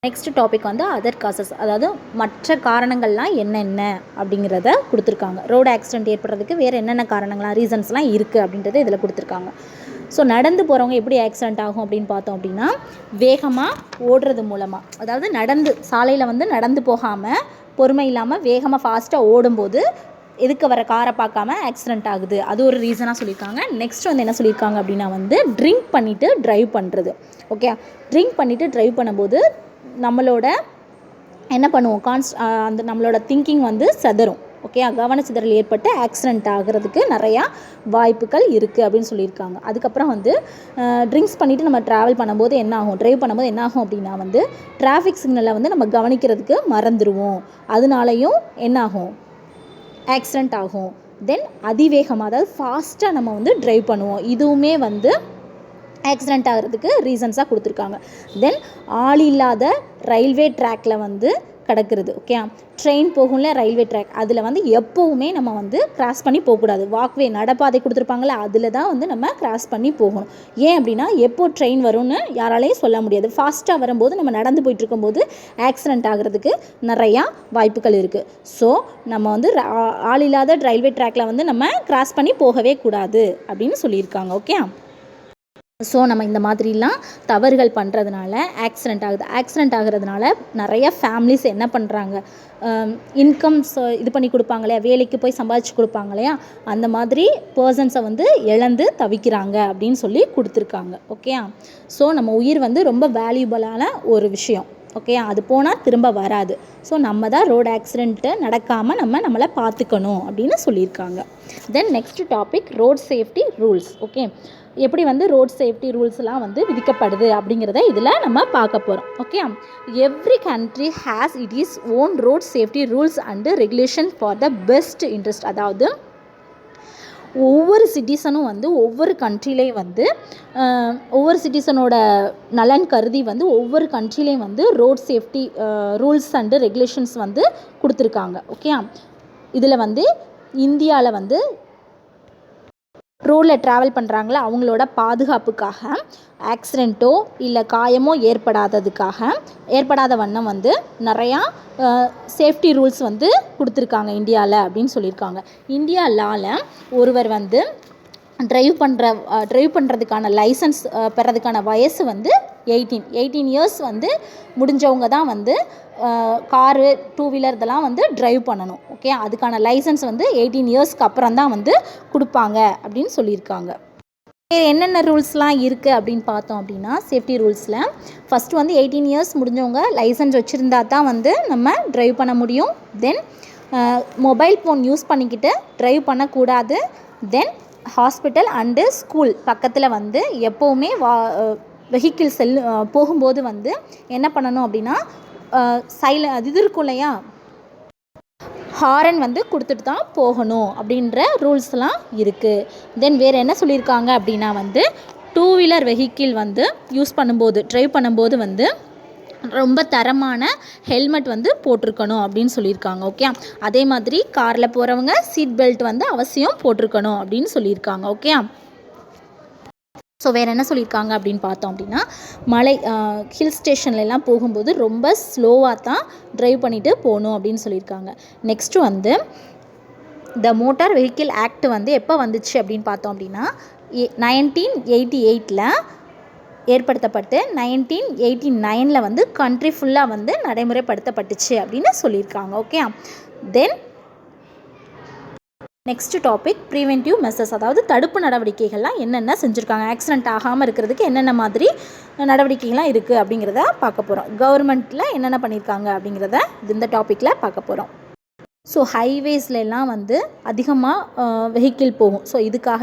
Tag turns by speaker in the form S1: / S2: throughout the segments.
S1: Next topic வந்து other causes, அதாவது மற்ற காரணங்கள்லாம் என்னென்ன அப்படிங்கிறத கொடுத்துருக்காங்க. ரோடு ஆக்சிடென்ட் ஏற்படுறதுக்கு வேறு என்னென்ன காரணங்கள்லாம் ரீசன்ஸ்லாம் இருக்குது அப்படின்றத இதில் கொடுத்துருக்காங்க. ஸோ நடந்து போகிறவங்க எப்படி ஆக்சிடென்ட் ஆகும் அப்படின்னு பார்த்தோம் அப்படின்னா, வேகமாக ஓடுறது மூலமாக, அதாவது நடந்து சாலையில் வந்து நடந்து போகாமல் பொறுமை இல்லாமல் வேகமாக ஃபாஸ்ட்டாக ஓடும்போது எதுக்கு வர காரை பார்க்காம ஆக்சிடென்ட் ஆகுது, அது ஒரு ரீசனாக சொல்லியிருக்காங்க. நெக்ஸ்ட் வந்து என்ன சொல்லியிருக்காங்க அப்படின்னா வந்து ட்ரிங்க் பண்ணிவிட்டு ட்ரைவ் பண்ணுறது. ஓகே, ட்ரிங்க் பண்ணிவிட்டு ட்ரைவ் பண்ணும்போது நம்மளோட என்ன பண்ணுவோம், அந்த நம்மளோட திங்கிங் வந்து சிதறும். ஓகே, கவன சிதறல் ஏற்பட்டு ஆக்சிடென்ட் ஆகிறதுக்கு நிறையா வாய்ப்புகள் இருக்குது அப்படின்னு சொல்லியிருக்காங்க. அதுக்கப்புறம் வந்து ட்ரிங்க்ஸ் பண்ணிவிட்டு நம்ம ட்ராவல் பண்ணும்போது என்ன ஆகும், ட்ரைவ் பண்ணும்போது என்ன ஆகும் அப்படின்னா வந்து டிராஃபிக் சிக்னலை வந்து நம்ம கவனிக்கிறதுக்கு மறந்துடுவோம். அதனாலையும் என்ன ஆகும், ஆக்சிடென்ட் ஆகும். தென் அதிவேகமாக, அதாவது ஃபாஸ்ட்டாக நம்ம வந்து ட்ரைவ் பண்ணுவோம். இதுவுமே வந்து ஆக்சிடென்ட் ஆகிறதுக்கு ரீசன்ஸாக கொடுத்துருக்காங்க. தென் ஆள் இல்லாத ரயில்வே ட்ராக்கில் வந்து கிடக்கிறது. ஓகே, ட்ரெயின் போகும்ல ரயில்வே ட்ராக், அதில் வந்து எப்போவுமே நம்ம வந்து கிராஸ் பண்ணி போகக்கூடாது. வாக்வே நடப்பாதை கொடுத்துருப்பாங்களே, அதில் தான் வந்து நம்ம கிராஸ் பண்ணி போகணும். ஏன் அப்படின்னா எப்போ ட்ரெயின் வரும்னு யாராலையும் சொல்ல முடியாது. ஃபாஸ்ட்டாக வரும்போது நம்ம நடந்து போயிட்டுருக்கும்போது ஆக்சிடென்ட் ஆகிறதுக்கு நிறையா வாய்ப்புகள் இருக்குது. ஸோ நம்ம வந்து ஆள் இல்லாத ரயில்வே ட்ராக்கில் வந்து நம்ம கிராஸ் பண்ணி போகவே கூடாது அப்படின்னு சொல்லியிருக்காங்க. ஓகே, ஸோ நம்ம இந்த மாதிரிலாம் தவறுகள் பண்ணுறதுனால ஆக்சிடென்ட் ஆகுது. ஆக்சிடென்ட் ஆகிறதுனால நிறைய ஃபேமிலிஸ் என்ன பண்ணுறாங்க, இன்கம்ஸ் இது பண்ணி கொடுப்பாங்க இல்லையா, வேலைக்கு போய் சம்பாதிச்சு கொடுப்பாங்க இல்லையா, அந்த மாதிரி பர்சன்ஸை வந்து இழந்து தவிக்கிறாங்க அப்படின்னு சொல்லி கொடுத்துருக்காங்க. ஓகே, ஸோ நம்ம உயிர் வந்து ரொம்ப வேல்யூபிளான ஒரு விஷயம். ஓகே, அது போனால் திரும்ப வராது. ஸோ நம்ம தான் ரோடு ஆக்சிடென்ட்டு நடக்காமல் நம்மளை பார்த்துக்கணும் அப்படின்னு சொல்லியிருக்காங்க. Then next topic road safety rules. Okay, எப்படி வந்து ரோட் சேஃப்டி ரூல்ஸ்லாம் வந்து விதிக்கப்படுது அப்படிங்கிறத இதில் நம்ம பார்க்க போகிறோம். Okay, every country has it is own road safety rules and regulation for the best interest. அதாவது ஒவ்வொரு சிட்டிசனும் வந்து ஒவ்வொரு கண்ட்ரிலேயும் வந்து ஒவ்வொரு சிட்டிசனோட நலன் கருதி வந்து ஒவ்வொரு கண்ட்ரிலேயும் வந்து road safety rules and regulations வந்து கொடுத்துருக்காங்க. ஓகே, இதில் வந்து இந்தியாவில் வந்து ரோடில் ட்ராவல் பண்ணுறாங்களா அவங்களோட பாதுகாப்புக்காக, ஆக்சிடெண்ட்டோ இல்லை காயமோ ஏற்படாத வண்ணம் வந்து நிறையா சேஃப்டி ரூல்ஸ் வந்து கொடுத்துருக்காங்க இந்தியாவில் அப்படின்னு சொல்லியிருக்காங்க. இந்தியா லாவில் ஒருவர் வந்து ட்ரைவ் பண்ணுறதுக்கான லைசன்ஸ் பெறதுக்கான வயசு வந்து 18 இயர்ஸ் வந்து முடிஞ்சவங்க தான் வந்து காரு, 2 வீலர் இதெல்லாம் வந்து ட்ரைவ் பண்ணணும். ஓகே, அதுக்கான லைசன்ஸ் வந்து 18 இயர்ஸ்க்கு அப்புறம் தான் வந்து கொடுப்பாங்க அப்படின்னு சொல்லியிருக்காங்க. என்னென்ன ரூல்ஸ்லாம் இருக்குது அப்படின்னு பார்த்தோம் அப்படின்னா, சேஃப்டி ரூல்ஸில் ஃபஸ்ட்டு வந்து 18 இயர்ஸ் முடிஞ்சவங்க லைசன்ஸ் வச்சுருந்தா தான் வந்து நம்ம ட்ரைவ் பண்ண முடியும். தென் மொபைல் ஃபோன் யூஸ் பண்ணிக்கிட்டு ட்ரைவ் பண்ணக்கூடாது. தென் ஹாஸ்பிட்டல் அண்டு ஸ்கூல் பக்கத்தில் வந்து எப்போவுமே வெஹிக்கிள் போகும்போது வந்து என்ன பண்ணணும் அப்படின்னா இது இருக்கும் இல்லையா, ஹாரன் வந்து கொடுத்துட்டு தான் போகணும் அப்படின்ற ரூல்ஸ்லாம் இருக்குது. தென் வேறு என்ன சொல்லியிருக்காங்க அப்படின்னா வந்து 2 வீலர் வெஹிக்கிள் வந்து ட்ரைவ் பண்ணும்போது வந்து ரொம்ப தரமான ஹெல்மெட் வந்து போட்டிருக்கணும் அப்படின்னு சொல்லியிருக்காங்க. ஓகே, அதே மாதிரி காரில் போகிறவங்க சீட் பெல்ட் வந்து அவசியம் போட்டிருக்கணும் அப்படின்னு சொல்லியிருக்காங்க. ஓகே, ஸோ வேறு என்ன சொல்லியிருக்காங்க அப்படின்னு பார்த்தோம் அப்படின்னா, ஹில் ஸ்டேஷன்லலாம் போகும்போது ரொம்ப ஸ்லோவாக தான் ட்ரைவ் பண்ணிவிட்டு போகணும் அப்படின்னு சொல்லியிருக்காங்க. நெக்ஸ்ட்டு வந்து த மோட்டார் வெஹிக்கிள் ஆக்ட் வந்து எப்போ வந்துச்சு அப்படின்னு பார்த்தோம் அப்படின்னா 1988 ஏற்படுத்தப்பட்டு 1989 வந்து கண்ட்ரி ஃபுல்லாக வந்து நடைமுறைப்படுத்தப்பட்டுச்சு அப்படின்னு சொல்லியிருக்காங்க. Okay, then next topic preventive measures, அதாவது தடுப்பு நடவடிக்கைகள்லாம் என்னென்ன செஞ்சுருக்காங்க, ஆக்சிடென்ட் ஆகாமல் இருக்கிறதுக்கு என்னென்ன மாதிரி நடவடிக்கைகள்லாம் இருக்குது அப்படிங்கிறத பார்க்க போகிறோம். கவர்மெண்ட்டில் என்னென்ன பண்ணியிருக்காங்க அப்படிங்கிறத இந்த டாப்பிக்கில் பார்க்க போகிறோம். ஸோ ஹைவேஸ்லாம் வந்து அதிகமாக வெஹிக்கிள் போகும். ஸோ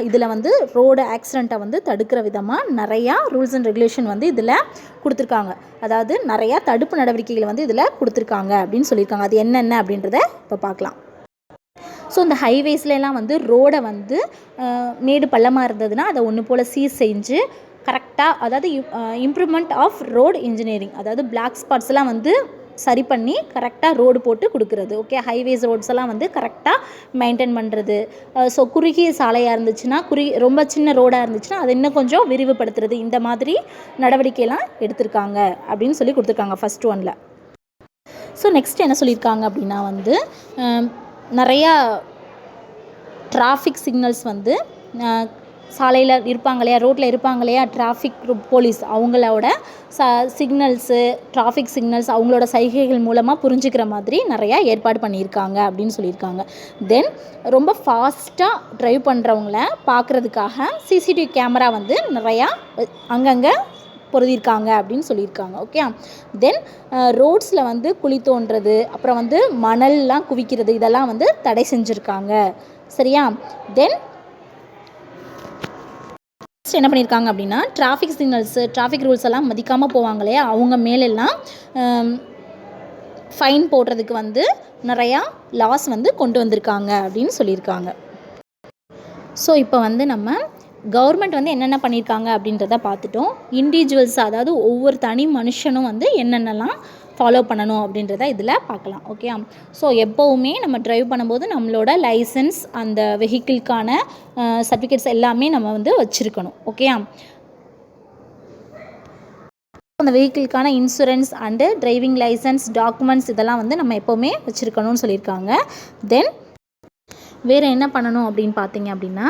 S1: இதில் வந்து ரோடு ஆக்சிடெண்ட்டை வந்து தடுக்கிற விதமாக நிறையா ரூல்ஸ் அண்ட் ரெகுலேஷன் வந்து இதில் கொடுத்துருக்காங்க. அதாவது நிறையா தடுப்பு நடவடிக்கைகள் வந்து இதில் கொடுத்துருக்காங்க அப்படின்னு சொல்லியிருக்காங்க. அது என்னென்ன அப்படின்றத இப்போ பார்க்கலாம். ஸோ இந்த ஹைவேஸ்லாம் வந்து ரோடை வந்து மேடு பள்ளமாக இருந்ததுன்னா அதை ஒன்று போல் சீர் செஞ்சு கரெக்டாக, அதாவது இம்ப்ரூவ்மெண்ட் ஆஃப் ரோடு இன்ஜினியரிங், அதாவது பிளாக் ஸ்பாட்ஸ்லாம் வந்து சரி பண்ணி கரெக்டாக ரோடு போட்டு கொடுக்குறது. ஓகே, ஹைவேஸ் ரோட்ஸ் எல்லாம் வந்து கரெக்டாக மெயின்டைன் பண்ணுறது. ஸோ குறுகிய சாலையாக இருந்துச்சுன்னா, ரொம்ப சின்ன ரோடாக இருந்துச்சுன்னா அதை இன்னும் கொஞ்சம் விரிவுபடுத்துறது. இந்த மாதிரி நடவடிக்கையெல்லாம் எடுத்திருக்காங்க அப்படின்னு சொல்லி கொடுத்துருக்காங்க ஃபஸ்ட் ஒன்ல. ஸோ நெக்ஸ்ட் என்ன சொல்லியிருக்காங்க அப்படின்னா வந்து நிறையா டிராஃபிக் சிக்னல்ஸ் வந்து சாலையில் இருப்பாங்க இல்லையா, ரோட்டில் இருப்பாங்க இல்லையா டிராஃபிக் போலீஸ், அவங்களோட சிக்னல்ஸு, டிராஃபிக் சிக்னல்ஸ் அவங்களோட சைகைகள் மூலமாக புரிஞ்சுக்கிற மாதிரி நிறையா ஏற்பாடு பண்ணியிருக்காங்க அப்படின்னு சொல்லியிருக்காங்க. தென் ரொம்ப ஃபாஸ்ட்டாக ட்ரைவ் பண்ணுறவங்கள பார்க்குறதுக்காக சிசிடிவி கேமரா வந்து நிறையா அங்கங்கே பொருதியிருக்காங்க அப்படின்னு சொல்லியிருக்காங்க. ஓகே, தென் ரோட்ஸில் வந்து குழி தோண்டுறது, அப்புறம் வந்து மணல்லாம் குவிக்கிறது, இதெல்லாம் வந்து தடை செஞ்சுருக்காங்க. சரியா? தென் என்ன பண்ணியிருக்காங்க அப்படின்னா டிராஃபிக் சிக்னல்ஸு, டிராஃபிக் ரூல்ஸ் எல்லாம் மதிக்காமல் போவாங்க இல்லையா, அவங்க மேலெல்லாம் ஃபைன் போடுறதுக்கு வந்து நிறையா லாஸ் வந்து கொண்டு வந்திருக்காங்க அப்படின்னு சொல்லியிருக்காங்க. ஸோ இப்போ வந்து நம்ம கவர்மெண்ட் வந்து என்னென்ன பண்ணியிருக்காங்க அப்படின்றத பார்த்துட்டோம். இண்டிவிஜுவல்ஸ், அதாவது ஒவ்வொரு தனி மனுஷனும் வந்து என்னென்னலாம் ஃபாலோ பண்ணணும் அப்படின்றத இதில் பார்க்கலாம். ஓகே, ஸோ எப்போவுமே நம்ம ட்ரைவ் பண்ணும்போது நம்மளோட லைசன்ஸ், அந்த வெஹிக்கிள்கான சர்டிஃபிகேட்ஸ் எல்லாமே நம்ம வந்து வச்சுருக்கணும். ஓகே, அந்த வெஹிக்கிள்கான insurance and driving licence, documents இதெல்லாம் வந்து நம்ம எப்போவுமே வச்சுருக்கணும்னு சொல்லியிருக்காங்க. தென் வேறு என்ன பண்ணணும் அப்படின்னு பார்த்தீங்க அப்படின்னா,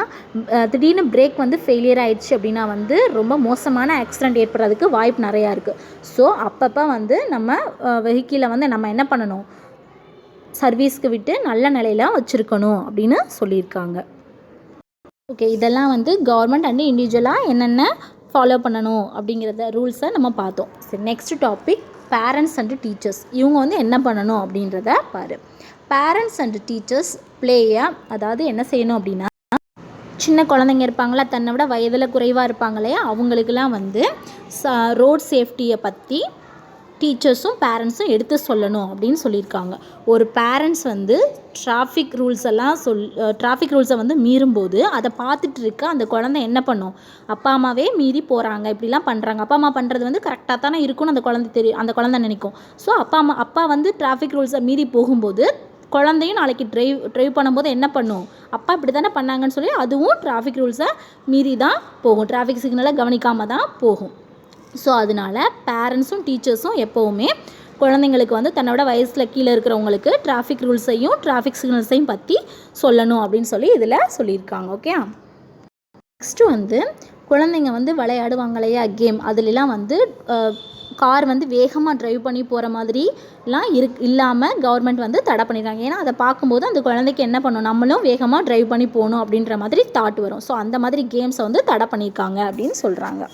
S1: திடீர்னு பிரேக் வந்து ஃபெயிலியர் ஆகிடுச்சு அப்படின்னா வந்து ரொம்ப மோசமான ஆக்சிடெண்ட் ஏற்படுறதுக்கு வாய்ப்பு நிறையா இருக்குது. ஸோ அப்பப்போ வந்து நம்ம வெஹிக்கிளை வந்து நம்ம என்ன பண்ணணும், சர்வீஸ்க்கு விட்டு நல்ல நிலையில் வச்சுருக்கணும் அப்படின்னு சொல்லியிருக்காங்க. ஓகே, இதெல்லாம் வந்து கவர்மெண்ட் அண்டு இண்டிவிஜுவலாக என்னென்ன ஃபாலோ பண்ணணும் அப்படிங்கிறத ரூல்ஸை நம்ம பார்த்தோம். சரி, next topic parents and teachers. இவங்க வந்து என்ன பண்ணணும் அப்படின்றத பாரு. பேரண்ட்ஸ் அண்டு டீச்சர்ஸ் அதாவது என்ன செய்யணும் அப்படின்னா, சின்ன குழந்தைங்க இருப்பாங்களா, தன்னை விட வயதில் குறைவாக இருப்பாங்க இல்லையா, அவங்களுக்கெல்லாம் வந்து ரோட் சேஃப்டியை பற்றி டீச்சர்ஸும் பேரண்ட்ஸும் எடுத்து சொல்லணும் அப்படின்னு சொல்லியிருக்காங்க. ஒரு பேரண்ட்ஸ் வந்து டிராஃபிக் ரூல்ஸை வந்து மீறும்போது அதை பார்த்துட்டு இருக்க அந்த குழந்தை என்ன பண்ணும், அப்பா அம்மாவே மீறி போகிறாங்க, இப்படிலாம் பண்ணுறாங்க, அப்பா அம்மா பண்ணுறது வந்து கரெக்டாக தானே இருக்கும்னு அந்த குழந்தை நினைக்கும். ஸோ அப்பா வந்து டிராஃபிக் ரூல்ஸை மீறி போகும்போது குழந்தையும் நாளைக்கு ட்ரைவ் பண்ணும்போது என்ன பண்ணும், அப்பா இப்படி தானே பண்ணாங்கன்னு சொல்லி அதுவும் டிராஃபிக் ரூல்ஸை மீறி தான் போகும், டிராஃபிக் சிக்னலை கவனிக்காமல் தான் போகும். ஸோ அதனால் பேரண்ட்ஸும் டீச்சர்ஸும் எப்போவுமே குழந்தைங்களுக்கு வந்து தன்னோட வயசில் கீழே இருக்கிறவங்களுக்கு டிராஃபிக் ரூல்ஸையும் டிராஃபிக் சிக்னல்ஸையும் பற்றி சொல்லணும் அப்படின்னு சொல்லி இதில் சொல்லியிருக்காங்க. ஓகே, நெக்ஸ்ட்டு வந்து குழந்தைங்க வந்து விளையாடுவாங்க இல்லையா கேம், அதுலலாம் வந்து கார் வந்து வேகமாக ட்ரைவ் பண்ணி போகிற மாதிரிலாம் இல்லாமல் கவர்மெண்ட் வந்து தடை பண்ணிடுறாங்க. ஏன்னா அதை பார்க்கும்போது அந்த குழந்தைக்கு என்ன பண்ணும், நம்மளும் வேகமாக ட்ரைவ் பண்ணி போகணும் அப்படின்ற மாதிரி தாட் வரும். ஸோ அந்த மாதிரி கேம்ஸை வந்து தடை பண்ணியிருக்காங்க அப்படின்னு சொல்கிறாங்க.